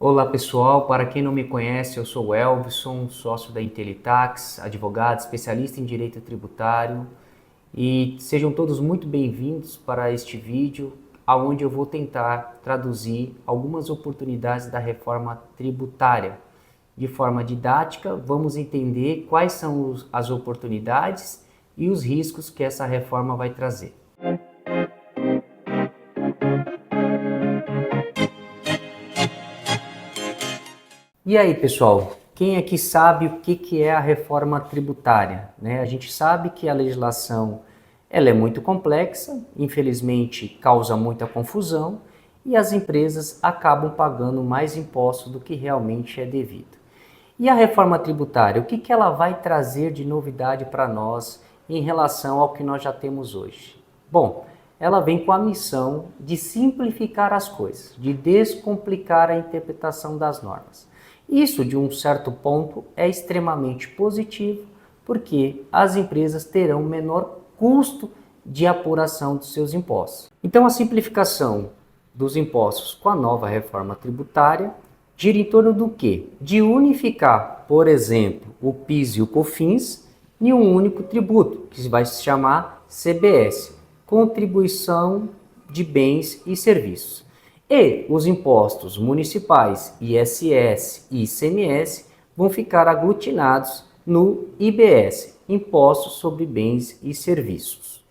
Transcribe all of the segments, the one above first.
Olá pessoal, para quem não me conhece, eu sou o Elvison, sócio da Intelitax, advogado, especialista em direito tributário, e sejam todos muito bem-vindos para este vídeo, onde eu vou tentar traduzir algumas oportunidades da reforma tributária. De forma didática, vamos entender quais são as oportunidades e os riscos que essa reforma vai trazer. E aí, pessoal, quem aqui sabe o que é a reforma tributária, né? A gente sabe que a legislação ela é muito complexa, infelizmente causa muita confusão e as empresas acabam pagando mais impostos do que realmente é devido. E a reforma tributária, o que ela vai trazer de novidade para nós em relação ao que nós já temos hoje? Bom, ela vem com a missão de simplificar as coisas, de descomplicar a interpretação das normas. Isso, de um certo ponto, é extremamente positivo, porque as empresas terão menor custo de apuração dos seus impostos. Então, a simplificação dos impostos com a nova reforma tributária gira em torno do quê? De unificar, por exemplo, o PIS e o COFINS em um único tributo, que vai se chamar CBS, Contribuição de Bens e Serviços. E os impostos municipais, ISS e ICMS, vão ficar aglutinados no IBS, Impostos sobre Bens e Serviços.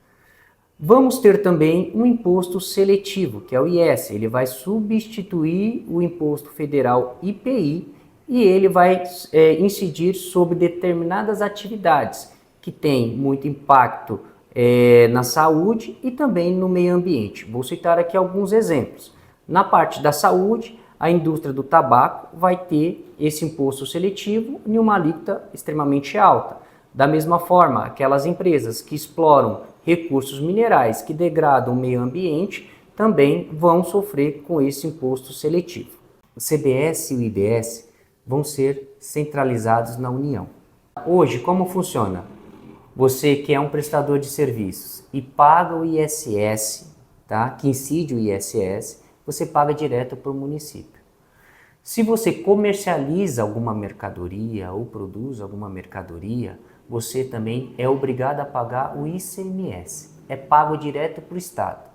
Vamos ter também um imposto seletivo, que é o IS. Ele vai substituir o imposto federal IPI e ele vai incidir sobre determinadas atividades que têm muito impacto na saúde e também no meio ambiente. Vou citar aqui alguns exemplos. Na parte da saúde, a indústria do tabaco vai ter esse imposto seletivo em uma alíquota extremamente alta. Da mesma forma, aquelas empresas que exploram recursos minerais que degradam o meio ambiente também vão sofrer com esse imposto seletivo. O CBS e o IBS vão ser centralizados na União. Hoje, como funciona? Você que é um prestador de serviços e paga o ISS, tá? Que incide o ISS, você paga direto para o município. Se você comercializa alguma mercadoria ou produz alguma mercadoria, você também é obrigado a pagar o ICMS, é pago direto para o Estado.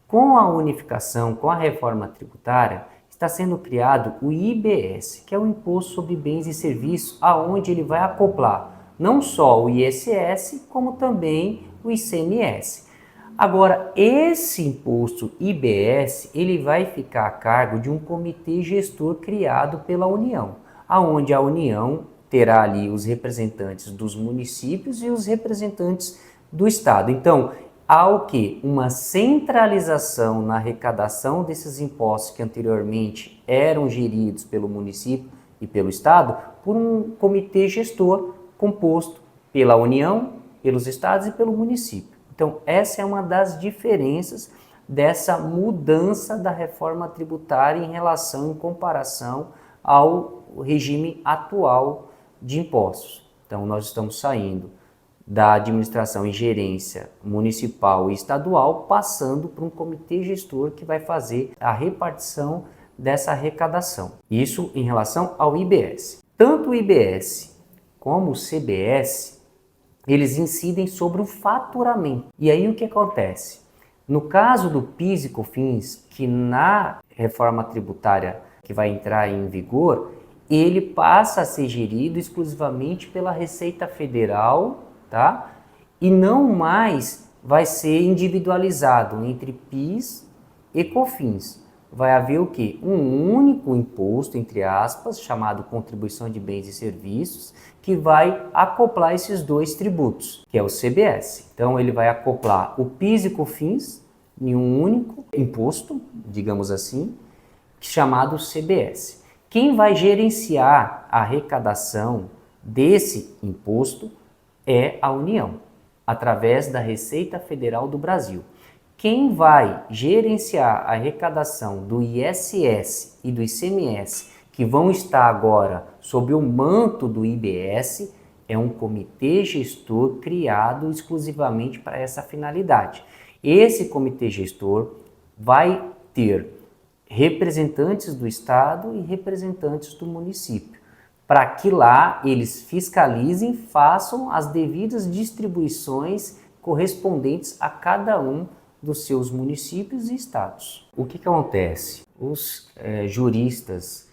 Com a unificação, com a reforma tributária, está sendo criado o IBS, que é o Imposto sobre Bens e Serviços, aonde ele vai acoplar não só o ISS, como também o ICMS. Agora, esse imposto IBS, ele vai ficar a cargo de um comitê gestor criado pela União, aonde a União terá ali os representantes dos municípios e os representantes do Estado. Então, há o quê? Uma centralização na arrecadação desses impostos que anteriormente eram geridos pelo município e pelo Estado por um comitê gestor composto pela União, pelos estados e pelo município. Então, essa é uma das diferenças dessa mudança da reforma tributária em relação, em comparação ao regime atual de impostos. Então, nós estamos saindo da administração e gerência municipal e estadual, passando para um comitê gestor que vai fazer a repartição dessa arrecadação. Isso em relação ao IBS. Tanto o IBS como o CBS, eles incidem sobre o faturamento. E aí o que acontece? No caso do PIS e COFINS, que na reforma tributária que vai entrar em vigor, ele passa a ser gerido exclusivamente pela Receita Federal, tá? E não mais vai ser individualizado entre PIS e COFINS. Vai haver o quê? Um único imposto, entre aspas, chamado Contribuição de Bens e Serviços, que vai acoplar esses dois tributos, que é o CBS. Então, ele vai acoplar o PIS e COFINS em um único imposto, digamos assim, chamado CBS. Quem vai gerenciar a arrecadação desse imposto é a União, através da Receita Federal do Brasil. Quem vai gerenciar a arrecadação do ISS e do ICMS, que vão estar agora sob o manto do IBS, é um comitê gestor criado exclusivamente para essa finalidade. Esse comitê gestor vai ter representantes do Estado e representantes do município, para que lá eles fiscalizem, façam as devidas distribuições correspondentes a cada um dos seus municípios e estados. O que acontece? Os juristas,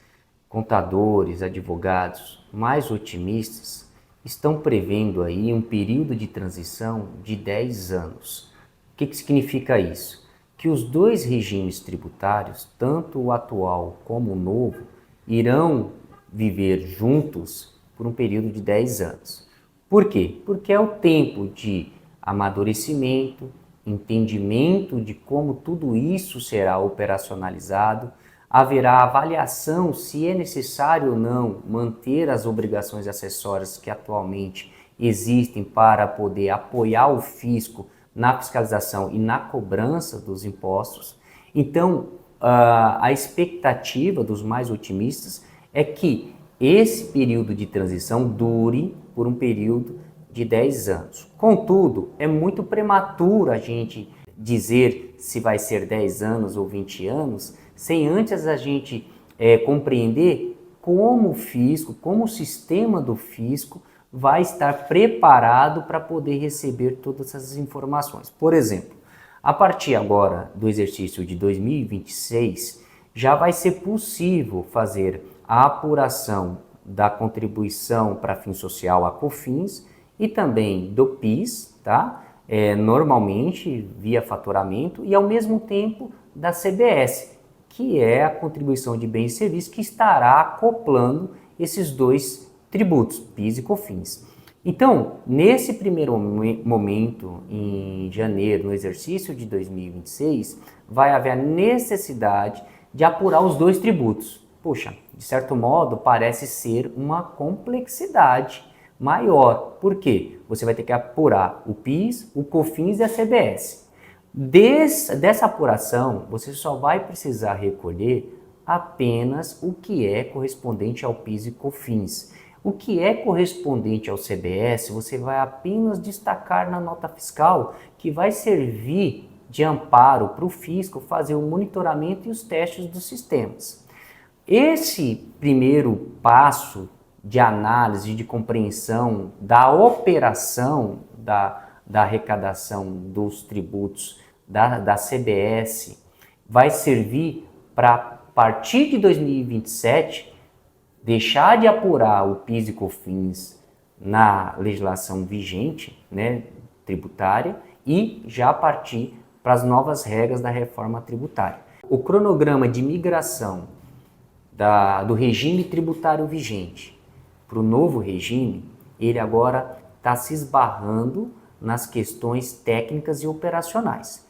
contadores, advogados mais otimistas estão prevendo aí um período de transição de 10 anos. O que significa isso? Que os dois regimes tributários, tanto o atual como o novo, irão viver juntos por um período de 10 anos. Por quê? Porque é o tempo de amadurecimento, entendimento de como tudo isso será operacionalizado, haverá avaliação se é necessário ou não manter as obrigações acessórias que atualmente existem para poder apoiar o fisco na fiscalização e na cobrança dos impostos. Então, a expectativa dos mais otimistas é que esse período de transição dure por um período de 10 anos. Contudo, é muito prematuro a gente dizer se vai ser 10 anos ou 20 anos, sem antes a gente compreender como o fisco, como o sistema do fisco vai estar preparado para poder receber todas essas informações. Por exemplo, a partir agora do exercício de 2026, já vai ser possível fazer a apuração da contribuição para fim social, a COFINS, e também do PIS, tá? Normalmente via faturamento, e ao mesmo tempo da CBS, que é a contribuição de bens e serviços, que estará acoplando esses dois tributos, PIS e COFINS. Então, nesse primeiro momento, em janeiro, no exercício de 2026, vai haver a necessidade de apurar os dois tributos. Poxa, de certo modo, parece ser uma complexidade maior. Por quê? Você vai ter que apurar o PIS, o COFINS e a CBS. Dessa apuração, você só vai precisar recolher apenas o que é correspondente ao PIS e COFINS. O que é correspondente ao CBS, você vai apenas destacar na nota fiscal, que vai servir de amparo para o fisco fazer o monitoramento e os testes dos sistemas. Esse primeiro passo de análise, de compreensão da operação da arrecadação dos tributos da CBS vai servir para, a partir de 2027, deixar de apurar o PIS e COFINS na legislação vigente, né, tributária, e já partir para as novas regras da reforma tributária. O cronograma de migração do regime tributário vigente para o novo regime, ele agora está se esbarrando nas questões técnicas e operacionais.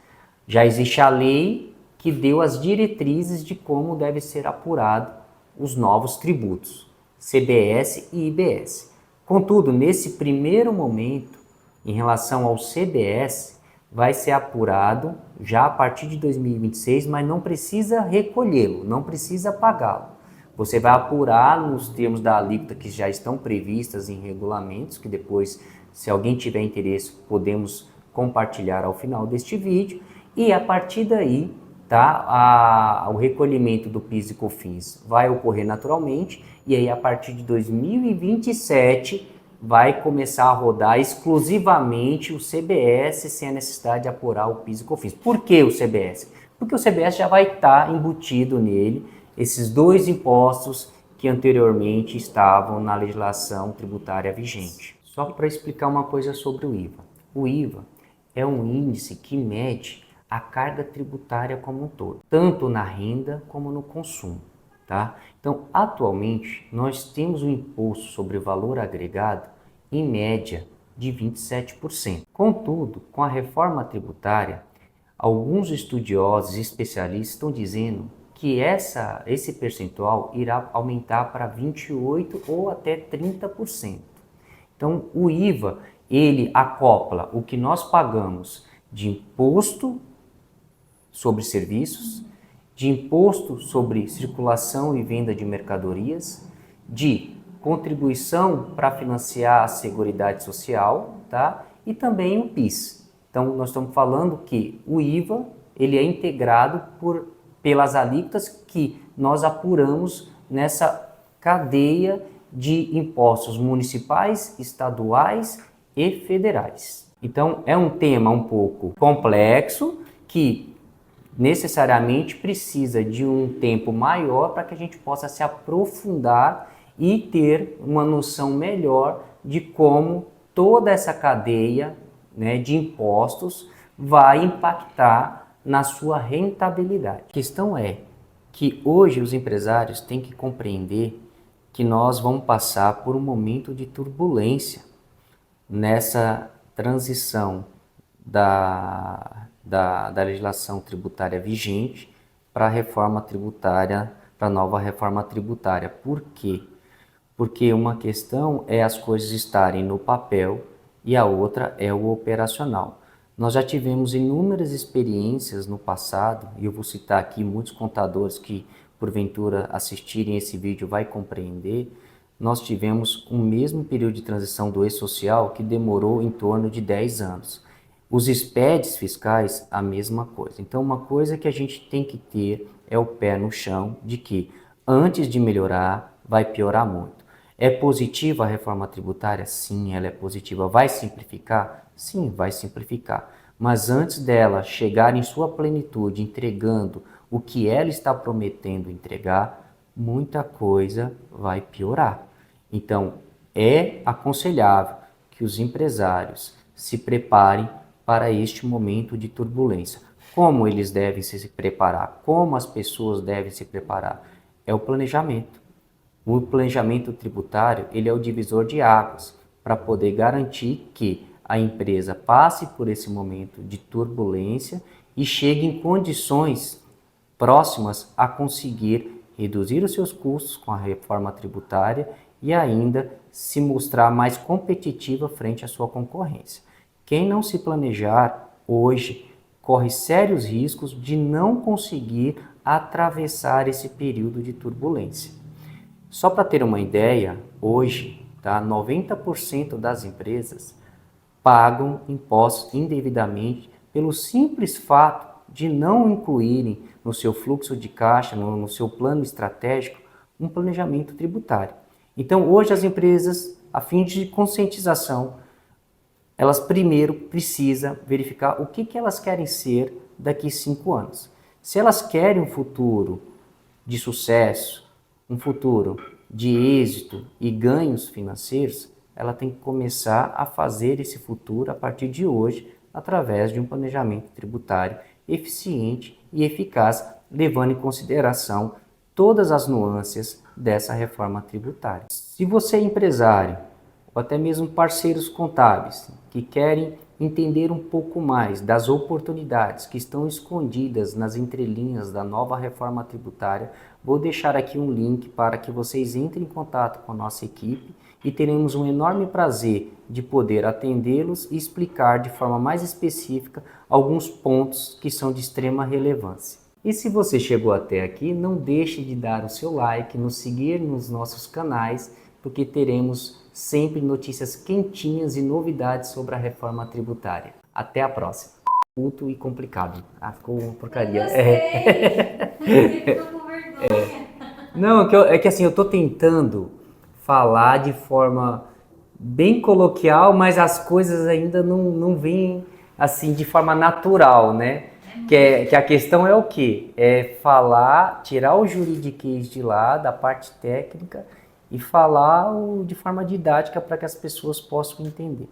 Já existe a lei que deu as diretrizes de como deve ser apurado os novos tributos, CBS e IBS. Contudo, nesse primeiro momento, em relação ao CBS, vai ser apurado já a partir de 2026, mas não precisa recolhê-lo, não precisa pagá-lo. Você vai apurar nos termos da alíquota que já estão previstas em regulamentos, que depois, se alguém tiver interesse, podemos compartilhar ao final deste vídeo. E a partir daí, tá, o recolhimento do PIS e COFINS vai ocorrer naturalmente. E aí, a partir de 2027, vai começar a rodar exclusivamente o CBS, sem a necessidade de apurar o PIS e COFINS. Por que o CBS? Porque o CBS já vai estar embutido nele esses dois impostos que anteriormente estavam na legislação tributária vigente. Só para explicar uma coisa sobre o IVA. O IVA é um índice que mede a carga tributária como um todo, tanto na renda como no consumo, tá? Então, atualmente, nós temos um imposto sobre valor agregado, em média, de 27%. Contudo, com a reforma tributária, alguns estudiosos e especialistas estão dizendo que esse percentual irá aumentar para 28% ou até 30%. Então, o IVA, ele acopla o que nós pagamos de imposto sobre serviços, de imposto sobre circulação e venda de mercadorias, de contribuição para financiar a Seguridade Social, tá? E também o PIS. Então, nós estamos falando que o IVA, ele é integrado por pelas alíquotas que nós apuramos nessa cadeia de impostos municipais, estaduais e federais. Então, é um tema um pouco complexo que necessariamente precisa de um tempo maior para que a gente possa se aprofundar e ter uma noção melhor de como toda essa cadeia, né, de impostos vai impactar na sua rentabilidade. A questão é que hoje os empresários têm que compreender que nós vamos passar por um momento de turbulência nessa transição da legislação tributária vigente para a reforma tributária, para a nova reforma tributária. Por quê? Porque uma questão é as coisas estarem no papel e a outra é o operacional. Nós já tivemos inúmeras experiências no passado, e eu vou citar aqui muitos contadores que, porventura, assistirem esse vídeo vai compreender. Nós tivemos um mesmo período de transição do e-social que demorou em torno de 10 anos. Os SPEDs fiscais, a mesma coisa. Então, uma coisa que a gente tem que ter é o pé no chão de que, antes de melhorar, vai piorar muito. É positiva a reforma tributária? Sim, ela é positiva. Vai simplificar? Sim, vai simplificar. Mas antes dela chegar em sua plenitude, entregando o que ela está prometendo entregar, muita coisa vai piorar. Então, é aconselhável que os empresários se preparem para este momento de turbulência. Como eles devem se preparar? Como as pessoas devem se preparar? É o planejamento. O planejamento tributário, ele é o divisor de águas para poder garantir que a empresa passe por esse momento de turbulência e chegue em condições próximas a conseguir reduzir os seus custos com a reforma tributária e ainda se mostrar mais competitiva frente à sua concorrência. Quem não se planejar hoje corre sérios riscos de não conseguir atravessar esse período de turbulência. Só para ter uma ideia, hoje, 90% das empresas pagam impostos indevidamente pelo simples fato de não incluírem no seu fluxo de caixa, no seu plano estratégico, um planejamento tributário. Então, hoje as empresas, a fim de conscientização, elas primeiro precisam verificar o que elas querem ser daqui a 5 anos. Se elas querem um futuro de sucesso, um futuro de êxito e ganhos financeiros, ela tem que começar a fazer esse futuro a partir de hoje, através de um planejamento tributário eficiente e eficaz, levando em consideração todas as nuances dessa reforma tributária. Se você é empresário, ou até mesmo parceiros contábeis, que querem entender um pouco mais das oportunidades que estão escondidas nas entrelinhas da nova reforma tributária, vou deixar aqui um link para que vocês entrem em contato com a nossa equipe e teremos um enorme prazer de poder atendê-los e explicar de forma mais específica alguns pontos que são de extrema relevância. E se você chegou até aqui, não deixe de dar o seu like, nos seguir nos nossos canais, porque teremos sempre notícias quentinhas e novidades sobre a reforma tributária. Até a próxima. Culto e complicado. Ah, ficou uma porcaria. Eu tô com vergonha. Não, é que assim, eu tô tentando falar de forma bem coloquial, mas as coisas ainda não vêm assim de forma natural, né? Que a questão é o quê? É falar, tirar o juridiquês de lá, da parte técnica, e falar de forma didática para que as pessoas possam entender.